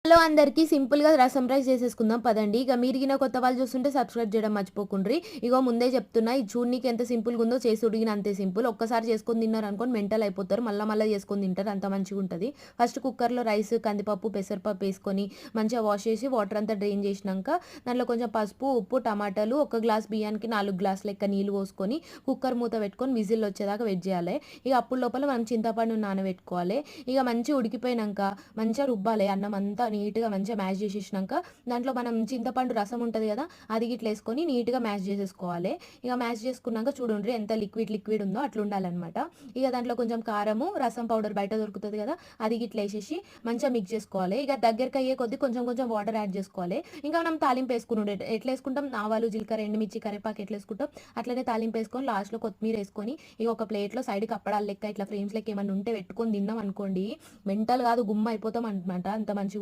Hello అందరికీ సింపుల్‌గా రసం రైస్ చేసేసుకుందాం పదండి. ఇక మీరు గిన కొత్త వాళ్ళు చూస్తుంటే సబ్స్క్రైబ్ చేయడం మర్చిపోకుండ్రి. ఇగో ముందే చెప్తున్నా ఇది చూడనీకి ఎంత సింపుల్‌గుందో చేసుడు గిన అంతే సింపుల్. ఒక్కసారి చేసుకొని తిన్నారనుకోండి మెంటల్ అయిపోతారు. మళ్ళా చేసుకొని తింటారు. అంత మంచిగుంటది. ఫస్ట్ కుక్కర్‌లో రైస్, కందిపప్పు, పెసరపప్పు ఏసుకొని మంచిగా వాష్ చేసి వాటర్ అంతా డ్రైన్ చేసినంక దాంట్లో కొంచెం పసుపు, ఉప్పు, టమాటాలు, ఒక గ్లాస్ బియ్యానికి 4 గ్లాసుల లెక్క నీళ్ళు పోసుకొని కుక్కర్ మూత పెట్టుకొని విజిల్ వచ్చేదాకా వెయిట్ చేయాలి. ఇక అప్పుడు లోపల మనం చింతపండు నానబెట్టుకోవాలి. ఇక మంచిగా ఉడికిపోయినంక మంచిగా రుబ్బాలి అన్నం అంతా నీట్‌గా మంచిగా మ్యాష్ చేసేసినంక దాంట్లో మనం చింతపండు రసం ఉంటది గదా! అది గిట్ల ఏసుకొని నీట్‌గా మ్యాష్ చేసేసుకోవాలి. ఇక మ్యాష్ చేసుకున్నాక చూడుండ్రి ఎంత లిక్విడ్ ఉందో అట్లుండాలనమాట. ఇక దాంట్లో కొంచెం కారము, రసం పౌడర్ బయట దొరుకుతది గదా! అది గిట్ల ఏసేసి మంచిగా మిక్స్ చేసుకోవాలి. ఇక దగ్గరకయ్యే కొద్దీ కొంచెం కొంచెం వాటర్ యాడ్ చేసుకోవాలి. ఇంకా మనం తాలింపేసుకునుడే. ఎట్లేసుకుంటాం ఆవాలు, జీలకర్ర, ఎండుమిర్చి, కరివేపాకు ఎట్లేసుకుంటాం అట్లనే తాలింపేసుకొని లాస్ట్‌లో కొత్తిమీరేసుకొని ఇగ ఒక ప్లేట్‌లో సైడ్‌కి అప్పడాలు లెక్క ఇట్లా ఫ్రేమ్స్ లెక్క ఏమన్నా ఉంటే పెట్టుకొని తిన్నాం అనుకోండి మెంటల్ కాదు గుమ్మ అయిపోతాం అనమాట. అంత మంచిగుంటది.